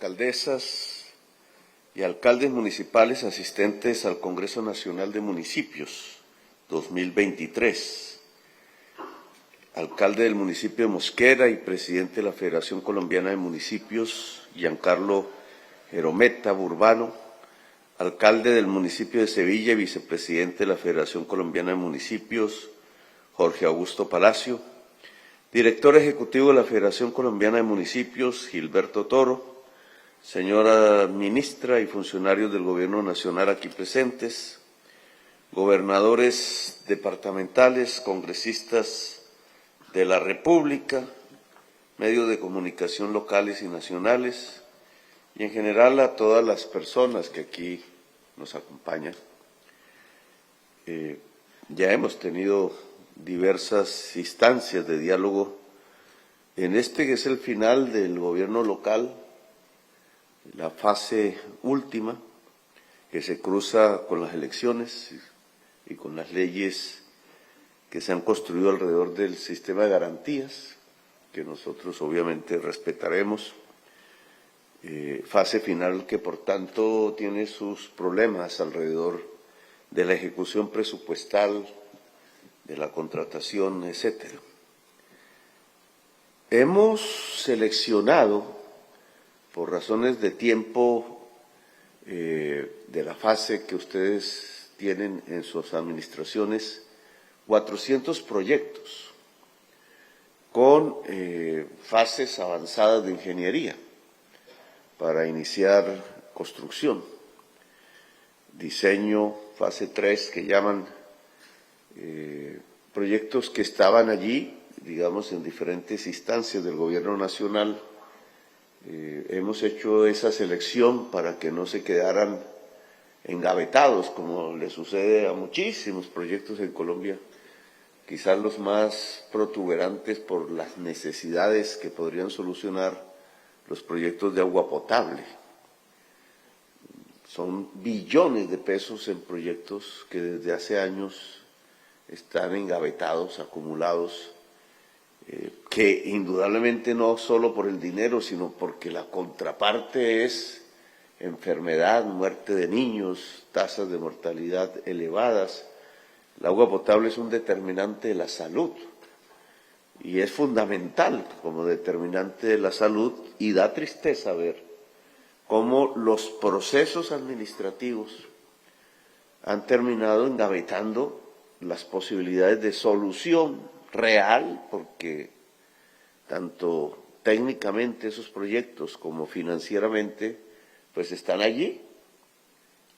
alcaldesas y alcaldes municipales asistentes al Congreso Nacional de Municipios 2023, alcalde del municipio de Mosquera y presidente de la Federación Colombiana de Municipios, Giancarlo Gerometa Burbano, alcalde del municipio de Sevilla y vicepresidente de la Federación Colombiana de Municipios, Jorge Augusto Palacio, director ejecutivo de la Federación Colombiana de Municipios, Gilberto Toro, señora ministra y funcionarios del Gobierno Nacional aquí presentes, gobernadores departamentales, congresistas de la República, medios de comunicación locales y nacionales, y en general a todas las personas que aquí nos acompañan. Ya hemos tenido diversas instancias de diálogo en este que es el final del gobierno local, la fase última que se cruza con las elecciones y con las leyes que se han construido alrededor del sistema de garantías, que nosotros obviamente respetaremos. Fase final que por tanto tiene sus problemas alrededor de la ejecución presupuestal, de la contratación, etcétera. Hemos seleccionado, por razones de tiempo, de la fase que ustedes tienen en sus administraciones, 400 proyectos con fases avanzadas de ingeniería para iniciar construcción, diseño, fase 3 que llaman, proyectos que estaban allí, digamos, en diferentes instancias del gobierno nacional. Hemos hecho esa selección para que no se quedaran engavetados, como le sucede a muchísimos proyectos en Colombia, quizás los más protuberantes por las necesidades que podrían solucionar los proyectos de agua potable. Son billones de pesos en proyectos que desde hace años están engavetados, acumulados, que indudablemente no solo por el dinero, sino porque la contraparte es enfermedad, muerte de niños, tasas de mortalidad elevadas. El agua potable es un determinante de la salud y es fundamental como determinante de la salud, y da tristeza ver cómo los procesos administrativos han terminado engavetando las posibilidades de solución real, porque tanto técnicamente esos proyectos como financieramente pues están allí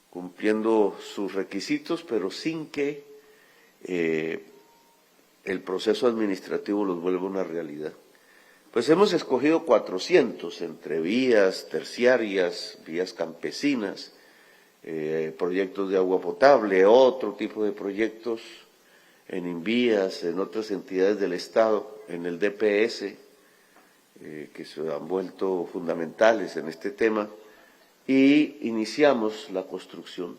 cumpliendo sus requisitos, pero sin que el proceso administrativo los vuelva una realidad. Pues hemos escogido 400 entre vías terciarias, vías campesinas, proyectos de agua potable, otro tipo de proyectos en Invías, en otras entidades del Estado, en el DPS, que se han vuelto fundamentales en este tema, y iniciamos la construcción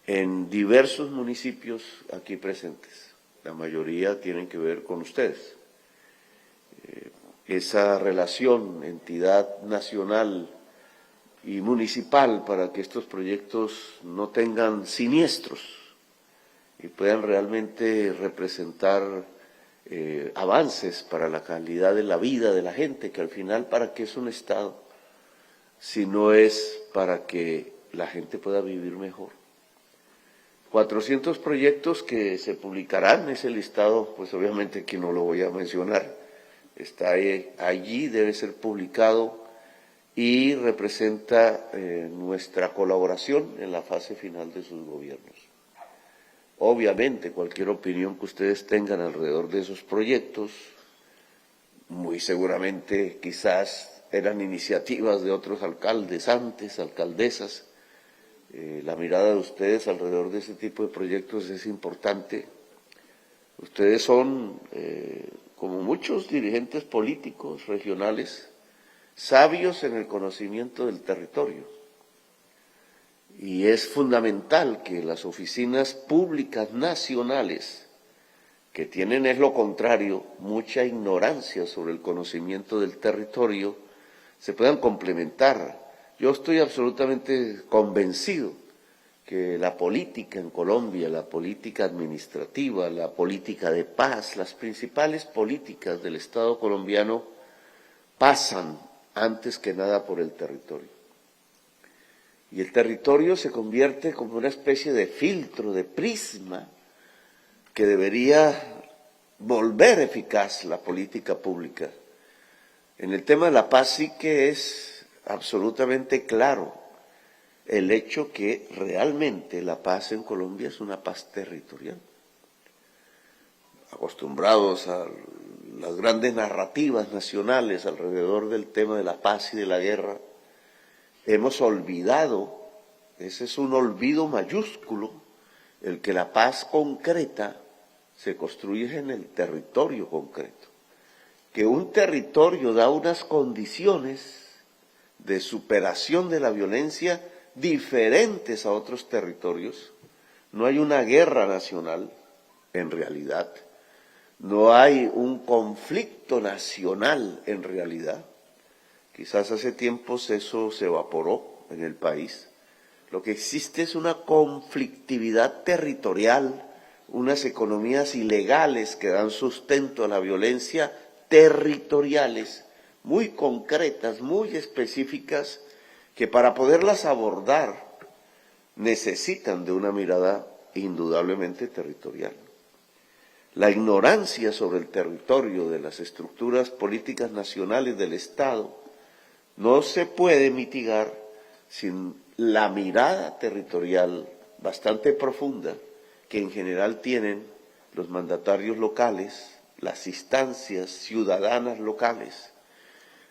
en diversos municipios aquí presentes. La mayoría tienen que ver con ustedes. Esa relación entidad nacional y municipal para que estos proyectos no tengan siniestros y puedan realmente representar avances para la calidad de la vida de la gente, que al final, ¿para qué es un Estado? Si no es para que la gente pueda vivir mejor. 400 proyectos que se publicarán, ese listado, pues obviamente aquí no lo voy a mencionar, está allí, debe ser publicado y representa nuestra colaboración en la fase final de sus gobiernos. Obviamente, cualquier opinión que ustedes tengan alrededor de esos proyectos, muy seguramente quizás eran iniciativas de otros alcaldes antes, alcaldesas. La mirada de ustedes alrededor de ese tipo de proyectos es importante. Ustedes son, como muchos dirigentes políticos regionales, sabios en el conocimiento del territorio. Y es fundamental que las oficinas públicas nacionales, que tienen es lo contrario, mucha ignorancia sobre el conocimiento del territorio, se puedan complementar. Yo estoy absolutamente convencido que la política en Colombia, la política administrativa, la política de paz, las principales políticas del Estado colombiano pasan antes que nada por el territorio. Y el territorio se convierte como una especie de filtro, de prisma, que debería volver eficaz la política pública. En el tema de la paz sí que es absolutamente claro el hecho que realmente la paz en Colombia es una paz territorial. Acostumbrados a las grandes narrativas nacionales alrededor del tema de la paz y de la guerra, hemos olvidado, ese es un olvido mayúsculo, el que la paz concreta se construye en el territorio concreto. Que un territorio da unas condiciones de superación de la violencia diferentes a otros territorios. No hay una guerra nacional, en realidad. No hay un conflicto nacional, en realidad. Quizás hace tiempos eso se evaporó en el país. Lo que existe es una conflictividad territorial, unas economías ilegales que dan sustento a la violencia, territoriales, muy concretas, muy específicas, que para poderlas abordar necesitan de una mirada indudablemente territorial. La ignorancia sobre el territorio de las estructuras políticas nacionales del Estado no se puede mitigar sin la mirada territorial bastante profunda que en general tienen los mandatarios locales, las instancias ciudadanas locales.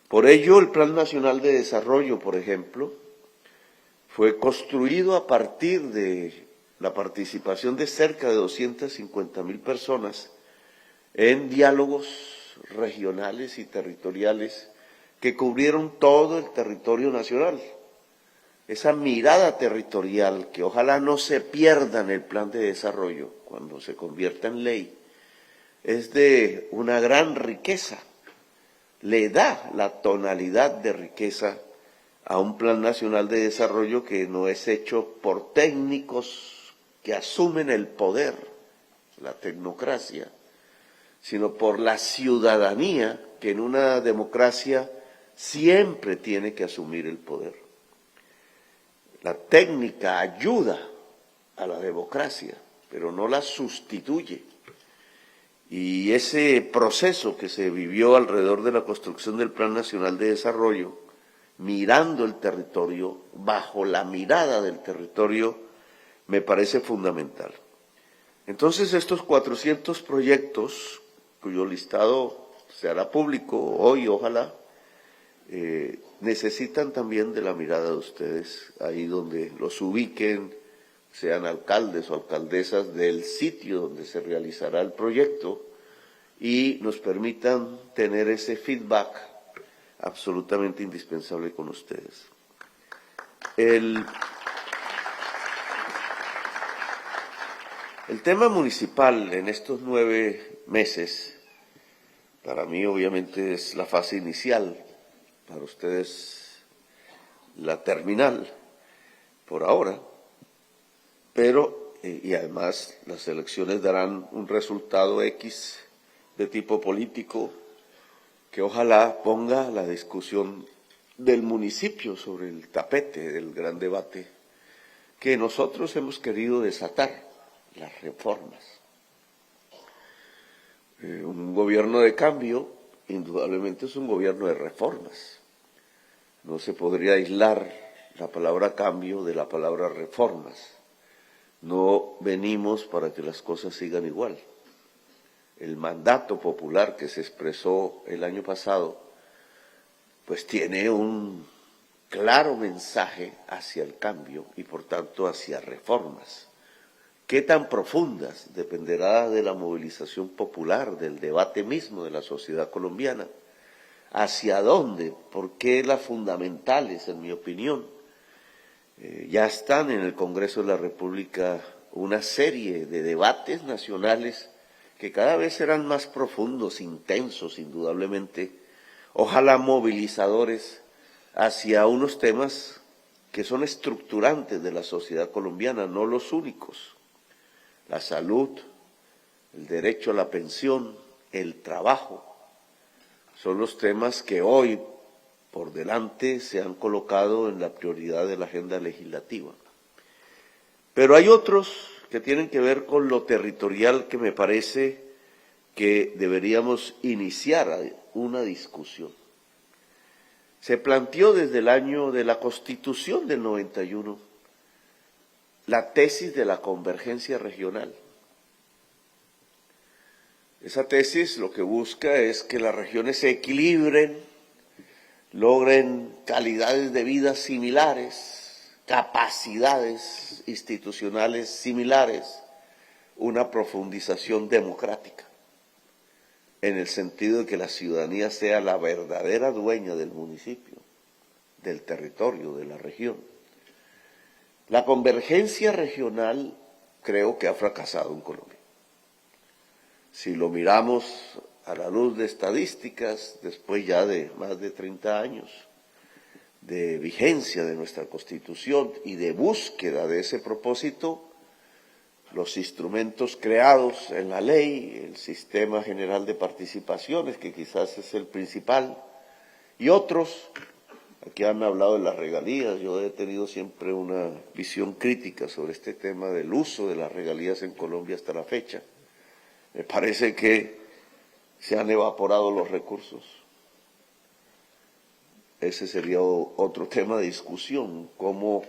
Por ello, el Plan Nacional de Desarrollo, por ejemplo, fue construido a partir de la participación de cerca de 250.000 personas en diálogos regionales y territoriales que cubrieron todo el territorio nacional. Esa mirada territorial que ojalá no se pierda en el plan de desarrollo cuando se convierta en ley, es de una gran riqueza. Le da la tonalidad de riqueza a un plan nacional de desarrollo que no es hecho por técnicos que asumen el poder, la tecnocracia, sino por la ciudadanía que en una democracia siempre tiene que asumir el poder. La técnica ayuda a la democracia, pero no la sustituye. Y ese proceso que se vivió alrededor de la construcción del Plan Nacional de Desarrollo, mirando el territorio, bajo la mirada del territorio, me parece fundamental. Entonces, estos 400 proyectos, cuyo listado se hará público hoy, ojalá, necesitan también de la mirada de ustedes, ahí donde los ubiquen, sean alcaldes o alcaldesas del sitio donde se realizará el proyecto y nos permitan tener ese feedback absolutamente indispensable con ustedes. El tema municipal en estos 9 meses, para mí obviamente es la fase inicial, para ustedes la terminal, por ahora, pero, y además las elecciones darán un resultado X de tipo político que ojalá ponga la discusión del municipio sobre el tapete del gran debate que nosotros hemos querido desatar, las reformas. Un gobierno de cambio indudablemente es un gobierno de reformas. No se podría aislar la palabra cambio de la palabra reformas. No venimos para que las cosas sigan igual. El mandato popular que se expresó el año pasado, pues tiene un claro mensaje hacia el cambio y por tanto hacia reformas. ¿Qué tan profundas? Dependerá de la movilización popular, del debate mismo de la sociedad colombiana. ¿Hacia dónde? Porque las fundamentales, en mi opinión, ya están en el Congreso de la República una serie de debates nacionales que cada vez serán más profundos, intensos, indudablemente, ojalá movilizadores hacia unos temas que son estructurantes de la sociedad colombiana, no los únicos: la salud, el derecho a la pensión, el trabajo. Son los temas que hoy por delante se han colocado en la prioridad de la agenda legislativa. Pero hay otros que tienen que ver con lo territorial, que me parece que deberíamos iniciar una discusión. Se planteó desde el año de la Constitución del 91 la tesis de la convergencia regional. Esa tesis lo que busca es que las regiones se equilibren, logren calidades de vida similares, capacidades institucionales similares, una profundización democrática, en el sentido de que la ciudadanía sea la verdadera dueña del municipio, del territorio, de la región. La convergencia regional creo que ha fracasado en Colombia. Si lo miramos a la luz de estadísticas, después ya de más de 30 años de vigencia de nuestra Constitución y de búsqueda de ese propósito, los instrumentos creados en la ley, el Sistema General de Participaciones, que quizás es el principal, y otros, aquí han hablado de las regalías. Yo he tenido siempre una visión crítica sobre este tema del uso de las regalías en Colombia hasta la fecha. Me parece que se han evaporado los recursos. Ese sería otro tema de discusión, como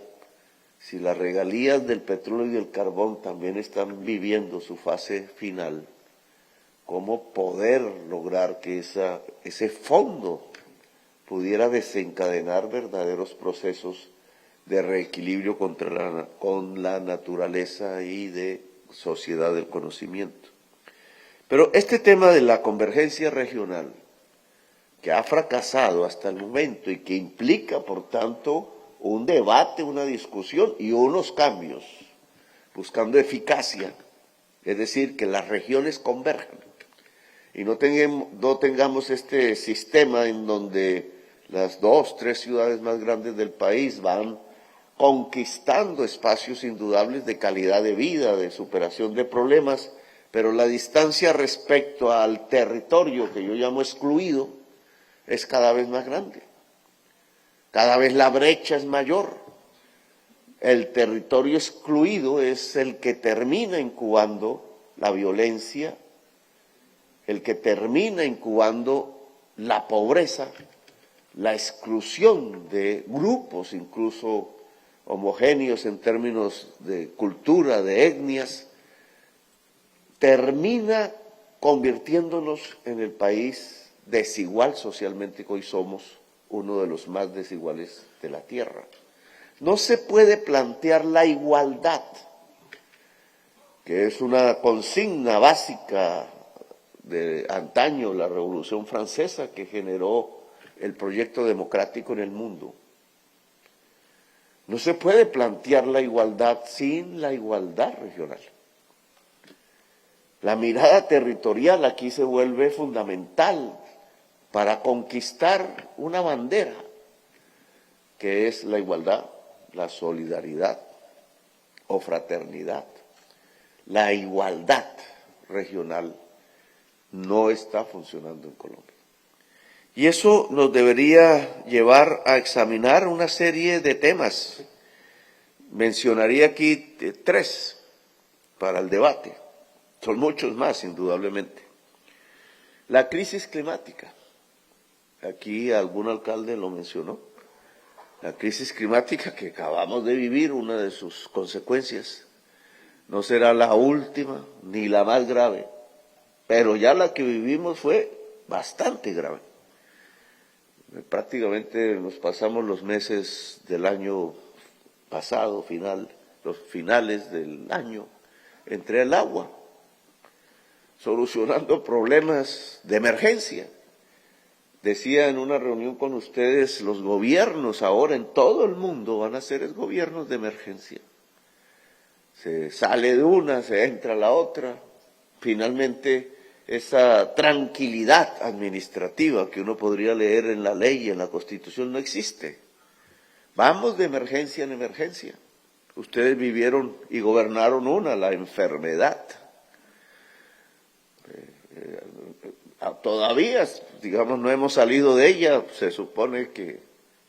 si las regalías del petróleo y del carbón también están viviendo su fase final, cómo poder lograr que ese fondo pudiera desencadenar verdaderos procesos de reequilibrio con la naturaleza y de sociedad del conocimiento. Pero este tema de la convergencia regional, que ha fracasado hasta el momento y que implica, por tanto, un debate, una discusión y unos cambios, buscando eficacia, es decir, que las regiones converjan y no tengamos este sistema en donde las 2, 3 ciudades más grandes del país van conquistando espacios indudables de calidad de vida, de superación de problemas, pero la distancia respecto al territorio que yo llamo excluido es cada vez más grande. Cada vez la brecha es mayor. El territorio excluido es el que termina incubando la violencia, el que termina incubando la pobreza, la exclusión de grupos incluso homogéneos en términos de cultura, de etnias, termina convirtiéndonos en el país desigual socialmente que hoy somos, uno de los más desiguales de la tierra. No se puede plantear la igualdad, que es una consigna básica de antaño, la Revolución Francesa, que generó el proyecto democrático en el mundo. No se puede plantear la igualdad sin la igualdad regional. La mirada territorial aquí se vuelve fundamental para conquistar una bandera, que es la igualdad, la solidaridad o fraternidad. La igualdad regional no está funcionando en Colombia. Y eso nos debería llevar a examinar una serie de temas. Mencionaría aquí 3 para el debate. Son muchos más, indudablemente. La crisis climática. Aquí algún alcalde lo mencionó. La crisis climática que acabamos de vivir, una de sus consecuencias, no será la última ni la más grave, pero ya la que vivimos fue bastante grave. Prácticamente nos pasamos los meses del año pasado, los finales del año, entre el agua, solucionando problemas de emergencia. Decía en una reunión con ustedes, los gobiernos ahora en todo el mundo van a ser gobiernos de emergencia. Se sale de una, se entra a la otra. Finalmente esa tranquilidad administrativa que uno podría leer en la ley y en la Constitución no existe. Vamos de emergencia en emergencia. Ustedes vivieron y gobernaron la enfermedad. Todavía, digamos, no hemos salido de ella. Se supone que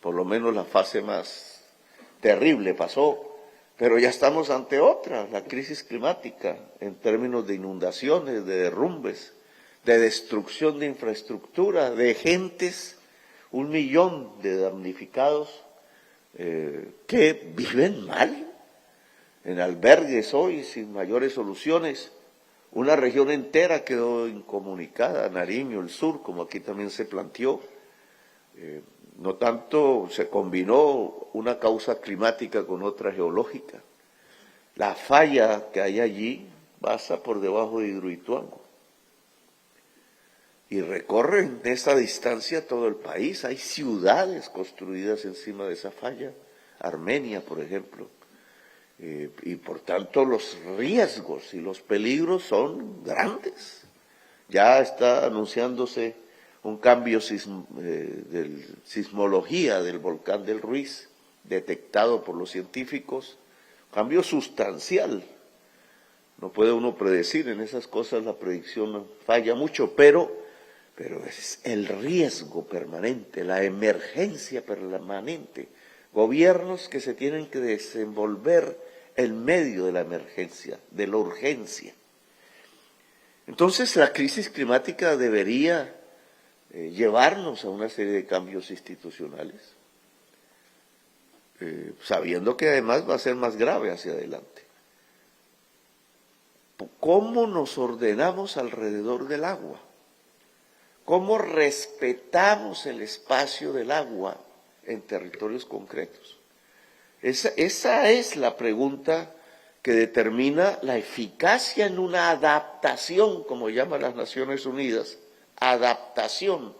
por lo menos la fase más terrible pasó, pero ya estamos ante otra, la crisis climática, en términos de inundaciones, de derrumbes, de destrucción de infraestructura, de gentes, 1 millón de damnificados que viven mal, en albergues hoy, sin mayores soluciones. Una región entera quedó incomunicada, Nariño, el sur, como aquí también se planteó. No tanto se combinó una causa climática con otra geológica. La falla que hay allí pasa por debajo de Hidroituango y recorre en esa distancia todo el país. Hay ciudades construidas encima de esa falla, Armenia, por ejemplo, y por tanto los riesgos y los peligros son grandes. Ya está anunciándose un cambio de sismología del volcán del Ruiz, detectado por los científicos, cambio sustancial. No puede uno predecir, en esas cosas la predicción falla mucho, pero es el riesgo permanente, la emergencia permanente. Gobiernos que se tienen que desenvolver en medio de la emergencia, de la urgencia. Entonces la crisis climática debería llevarnos a una serie de cambios institucionales, sabiendo que además va a ser más grave hacia adelante. ¿Cómo nos ordenamos alrededor del agua? ¿Cómo respetamos el espacio del agua en territorios concretos? Esa es la pregunta que determina la eficacia en una adaptación, como llaman las Naciones Unidas, adaptación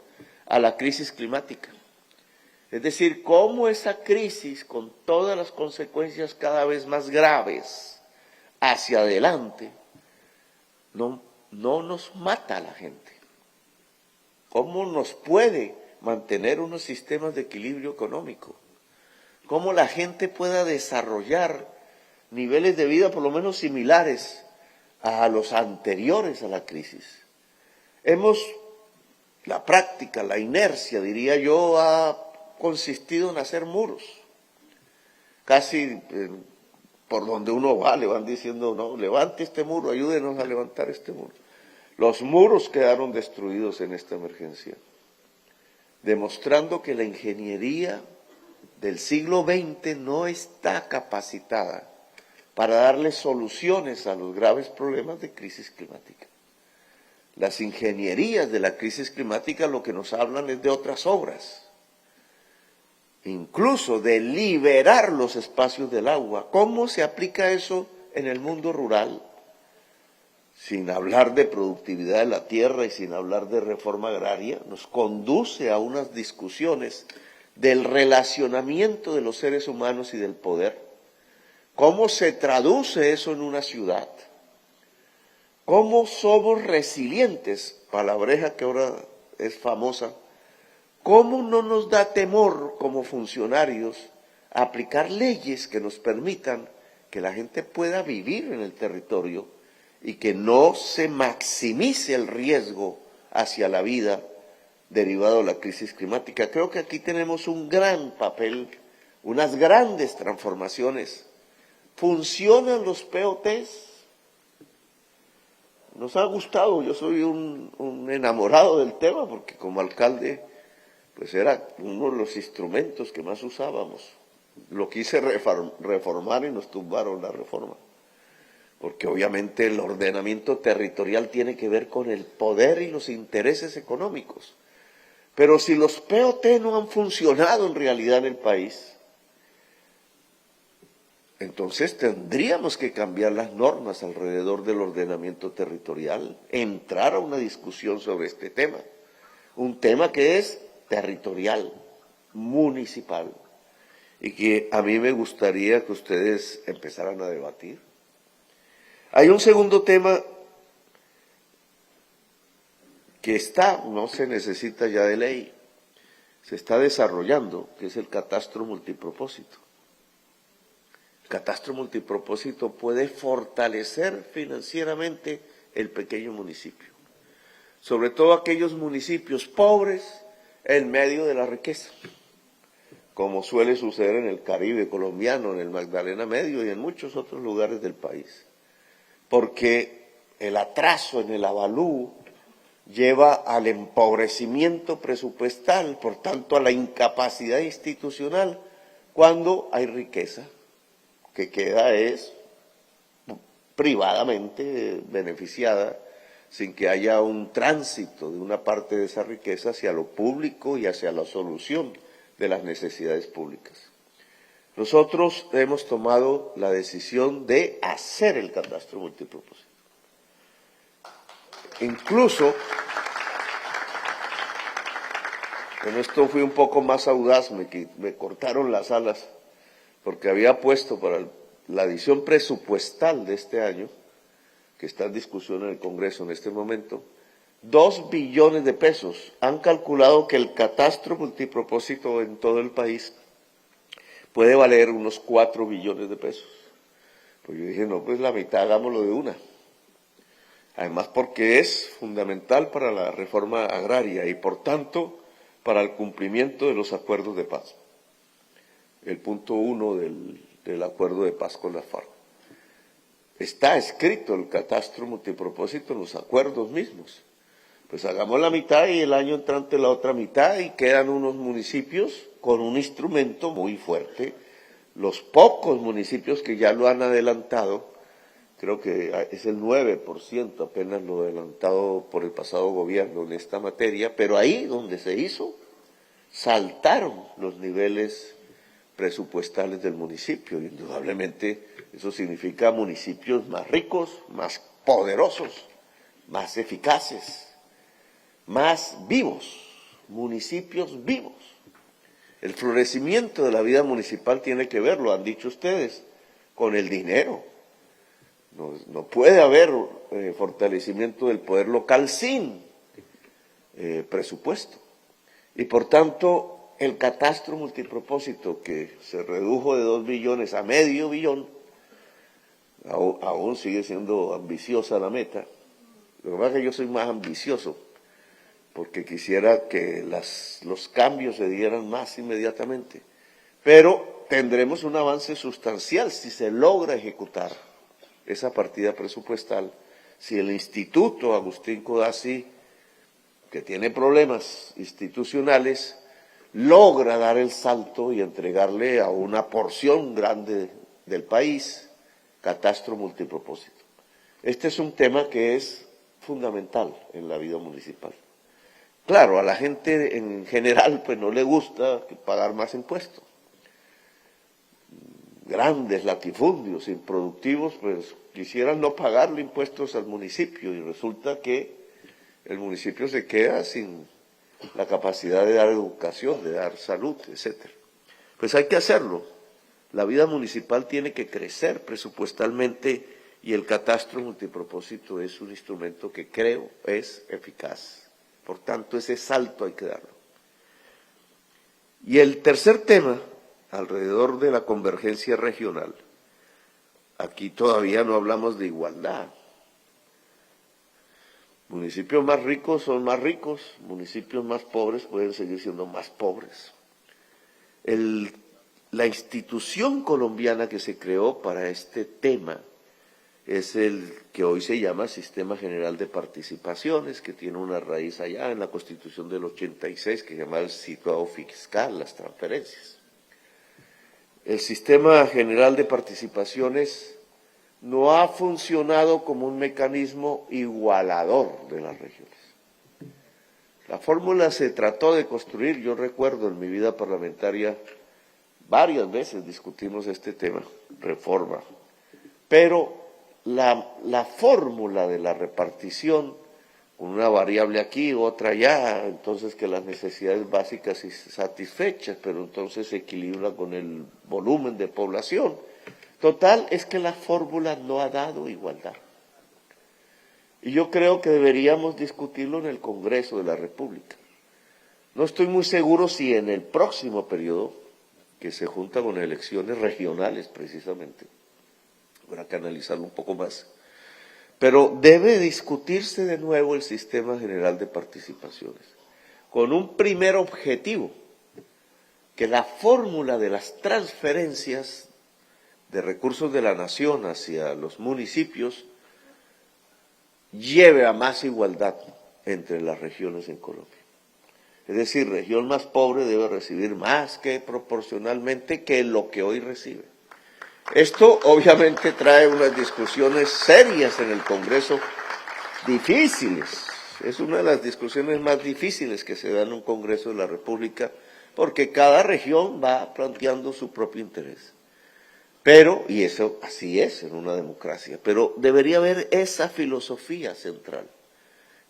a la crisis climática. Es decir, cómo esa crisis, con todas las consecuencias cada vez más graves hacia adelante, no nos mata a la gente. ¿Cómo nos puede mantener unos sistemas de equilibrio económico? ¿Cómo la gente pueda desarrollar niveles de vida por lo menos similares a los anteriores a la crisis? La práctica, la inercia, diría yo, ha consistido en hacer muros. Casi por donde uno va le van diciendo, no, levante este muro, ayúdenos a levantar este muro. Los muros quedaron destruidos en esta emergencia, demostrando que la ingeniería del siglo XX no está capacitada para darle soluciones a los graves problemas de crisis climática. Las ingenierías de la crisis climática lo que nos hablan es de otras obras, incluso de liberar los espacios del agua. ¿Cómo se aplica eso en el mundo rural? Sin hablar de productividad de la tierra y sin hablar de reforma agraria, nos conduce a unas discusiones del relacionamiento de los seres humanos y del poder. ¿Cómo se traduce eso en una ciudad? ¿Cómo somos resilientes? Palabreja que ahora es famosa. ¿Cómo no nos da temor como funcionarios aplicar leyes que nos permitan que la gente pueda vivir en el territorio y que no se maximice el riesgo hacia la vida derivado de la crisis climática? Creo que aquí tenemos un gran papel, unas grandes transformaciones. ¿Funcionan los POTs? Nos ha gustado, yo soy un enamorado del tema porque como alcalde pues era uno de los instrumentos que más usábamos. Lo quise reformar y nos tumbaron la reforma, porque obviamente el ordenamiento territorial tiene que ver con el poder y los intereses económicos. Pero si los POT no han funcionado en realidad en el país, entonces tendríamos que cambiar las normas alrededor del ordenamiento territorial, entrar a una discusión sobre este tema, un tema que es territorial, municipal, y que a mí me gustaría que ustedes empezaran a debatir. Hay un segundo tema que no se necesita ya de ley, se está desarrollando, que es el catastro multipropósito. El catastro multipropósito puede fortalecer financieramente el pequeño municipio, sobre todo aquellos municipios pobres en medio de la riqueza, como suele suceder en el Caribe colombiano, en el Magdalena Medio y en muchos otros lugares del país, porque el atraso en el avalúo lleva al empobrecimiento presupuestal, por tanto a la incapacidad institucional, cuando hay riqueza que queda privadamente beneficiada, sin que haya un tránsito de una parte de esa riqueza hacia lo público y hacia la solución de las necesidades públicas. Nosotros hemos tomado la decisión de hacer el catastro multipropósito. Incluso, en esto fui un poco más audaz, me cortaron las alas, porque había puesto para la edición presupuestal de este año, que está en discusión en el Congreso en este momento, 2 billones de pesos. Han calculado que el catastro multipropósito en todo el país puede valer unos 4 billones de pesos. Pues yo dije, no, pues la mitad hagámoslo de una. Además porque es fundamental para la reforma agraria y por tanto para el cumplimiento de los acuerdos de paz. El punto 1 del acuerdo de paz con la FARC. Está escrito el catastro multipropósito en los acuerdos mismos. Pues hagamos la mitad y el año entrante la otra mitad y quedan unos municipios con un instrumento muy fuerte. Los pocos municipios que ya lo han adelantado, creo que es el 9% apenas lo adelantado por el pasado gobierno en esta materia, pero ahí donde se hizo, saltaron los niveles presupuestales del municipio. Indudablemente eso significa municipios más ricos, más poderosos, más eficaces, más vivos, municipios vivos. El florecimiento de la vida municipal tiene que ver, lo han dicho ustedes, con el dinero. No puede haber fortalecimiento del poder local sin presupuesto. Y por tanto, el catastro multipropósito, que se redujo de 2 billones a medio billón, aún sigue siendo ambiciosa la meta. Lo que pasa es que yo soy más ambicioso, porque quisiera que los cambios se dieran más inmediatamente. Pero tendremos un avance sustancial si se logra ejecutar esa partida presupuestal, si el Instituto Agustín Codazzi, que tiene problemas institucionales, logra dar el salto y entregarle a una porción grande del país catastro multipropósito. Este es un tema que es fundamental en la vida municipal. Claro, a la gente en general pues no le gusta pagar más impuestos. Grandes latifundios improductivos pues quisieran no pagarle impuestos al municipio y resulta que el municipio se queda sin la capacidad de dar educación, de dar salud, etcétera. Pues hay que hacerlo. La vida municipal tiene que crecer presupuestalmente y el catastro multipropósito es un instrumento que creo es eficaz. Por tanto, ese salto hay que darlo. Y el tercer tema, alrededor de la convergencia regional, aquí todavía no hablamos de igualdad. Municipios más ricos son más ricos, municipios más pobres pueden seguir siendo más pobres. La institución colombiana que se creó para este tema es el que hoy se llama Sistema General de Participaciones, que tiene una raíz allá en la Constitución del 86, que se llama el situado fiscal, las transferencias. El Sistema General de Participaciones no ha funcionado como un mecanismo igualador de las regiones. La fórmula se trató de construir, yo recuerdo en mi vida parlamentaria, varias veces discutimos este tema, reforma, pero la fórmula de la repartición, con una variable aquí, otra allá, entonces que las necesidades básicas y satisfechas, pero entonces se equilibra con el volumen de población. Total, es que la fórmula no ha dado igualdad. Y yo creo que deberíamos discutirlo en el Congreso de la República. No estoy muy seguro si en el próximo periodo, que se junta con elecciones regionales precisamente, habrá que analizarlo un poco más, pero debe discutirse de nuevo el Sistema General de Participaciones, con un primer objetivo, que la fórmula de las transferencias de recursos de la nación hacia los municipios lleve a más igualdad entre las regiones en Colombia. Es decir, región más pobre debe recibir más que proporcionalmente que lo que hoy recibe. Esto obviamente trae unas discusiones serias en el Congreso, difíciles. Es una de las discusiones más difíciles que se dan en un Congreso de la República, porque cada región va planteando su propio interés. Pero, y eso así es en una democracia, pero debería haber esa filosofía central,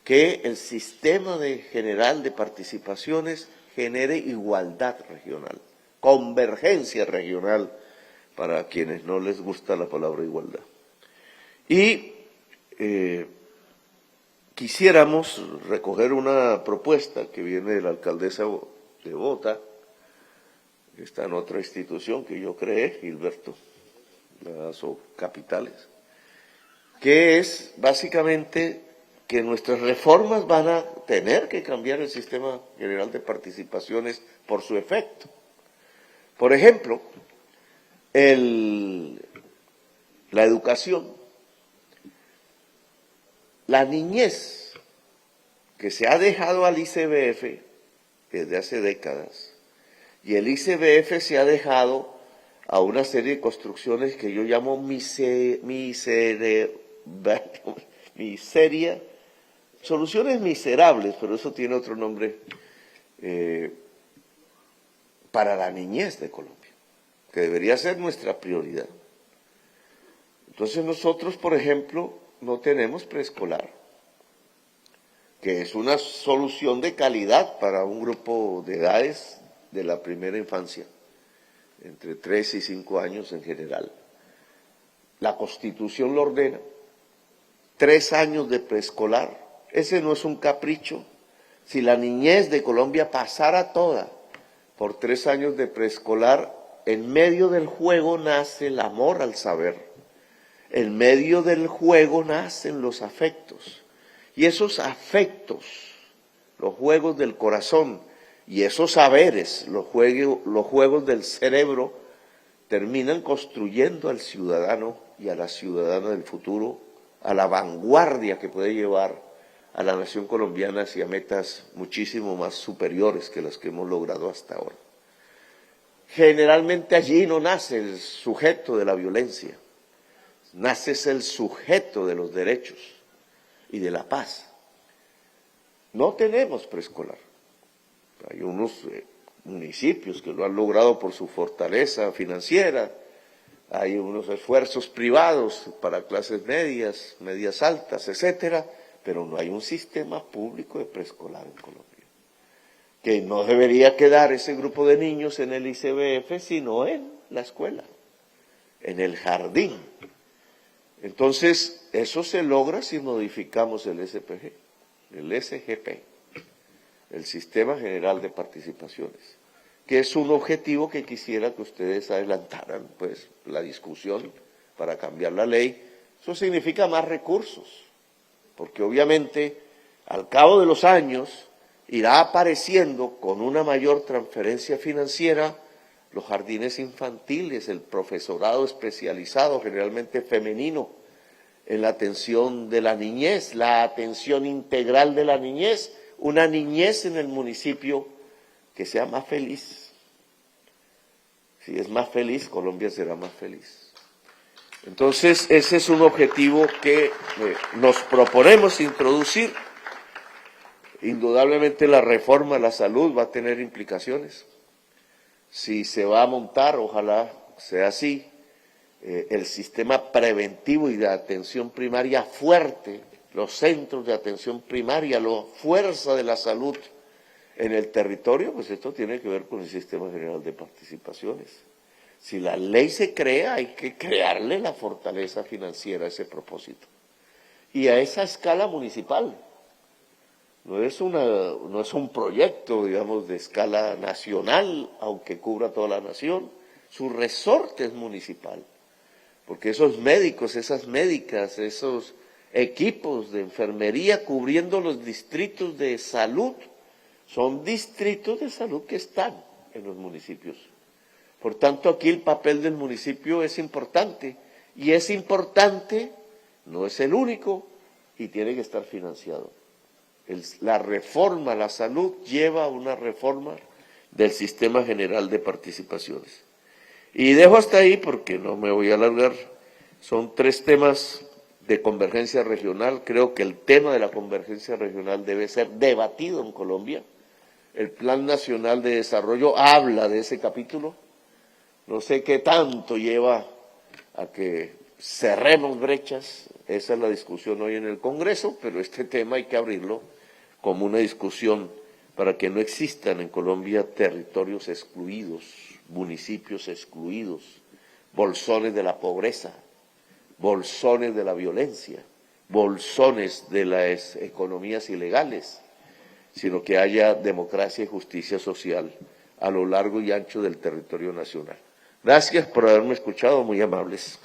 que el sistema general de participaciones genere igualdad regional, convergencia regional, para quienes no les gusta la palabra igualdad. Y quisiéramos recoger una propuesta que viene de la alcaldesa de Bogotá, que está en otra institución que yo creé, Gilberto, las capitales, que es básicamente que nuestras reformas van a tener que cambiar el sistema general de participaciones por su efecto. Por ejemplo, la educación, la niñez que se ha dejado al ICBF desde hace décadas, y el ICBF se ha dejado a una serie de construcciones que yo llamo soluciones miserables, pero eso tiene otro nombre, para la niñez de Colombia, que debería ser nuestra prioridad. Entonces nosotros, por ejemplo, no tenemos preescolar, que es una solución de calidad para un grupo de edades de la primera infancia, entre 3 y 5 años en general. La Constitución lo ordena, 3 años de preescolar. Ese no es un capricho. Si la niñez de Colombia pasara toda por 3 años de preescolar, en medio del juego nace el amor al saber. En medio del juego nacen los afectos. Y esos afectos, los juegos del corazón, y esos saberes, los juegos del cerebro, terminan construyendo al ciudadano y a la ciudadana del futuro, a la vanguardia que puede llevar a la nación colombiana hacia metas muchísimo más superiores que las que hemos logrado hasta ahora. Generalmente allí no nace el sujeto de la violencia, nace el sujeto de los derechos y de la paz. No tenemos preescolar. Hay unos municipios que lo han logrado por su fortaleza financiera, hay unos esfuerzos privados para clases medias, medias altas, etcétera, pero no hay un sistema público de preescolar en Colombia. Que no debería quedar ese grupo de niños en el ICBF, sino en la escuela, en el jardín. Entonces, eso se logra si modificamos el SGP, el Sistema General de Participaciones, que es un objetivo que quisiera que ustedes adelantaran, pues, la discusión para cambiar la ley. Eso significa más recursos, porque obviamente al cabo de los años irá apareciendo con una mayor transferencia financiera los jardines infantiles, el profesorado especializado, generalmente femenino, en la atención de la niñez, la atención integral de la niñez, una niñez en el municipio que sea más feliz. Si es más feliz, Colombia será más feliz. Entonces, ese es un objetivo que nos proponemos introducir. Indudablemente la reforma a la salud va a tener implicaciones. Si se va a montar, ojalá sea así, el sistema preventivo y de atención primaria fuerte, los centros de atención primaria, la fuerza de la salud en el territorio, pues esto tiene que ver con el Sistema General de Participaciones. Si la ley se crea, hay que crearle la fortaleza financiera a ese propósito. y a esa escala municipal. No es un proyecto, digamos, de escala nacional, aunque cubra toda la nación. Su resorte es municipal, porque esos médicos, esas médicas, esos equipos de enfermería cubriendo los distritos de salud, son distritos de salud que están en los municipios. Por tanto, aquí el papel del municipio es importante, y es importante, no es el único, y tiene que estar financiado. La reforma a la salud lleva a una reforma del sistema general de participaciones. Y dejo hasta ahí porque no me voy a alargar. Son 3 temas de convergencia regional. Creo que el tema de la convergencia regional debe ser debatido en Colombia. El Plan Nacional de Desarrollo habla de ese capítulo. No sé qué tanto lleva a que cerremos brechas. Esa es la discusión hoy en el Congreso, pero este tema hay que abrirlo como una discusión para que no existan en Colombia territorios excluidos, municipios excluidos, bolsones de la pobreza, bolsones de la violencia, bolsones de las economías ilegales, sino que haya democracia y justicia social a lo largo y ancho del territorio nacional. Gracias por haberme escuchado, muy amables.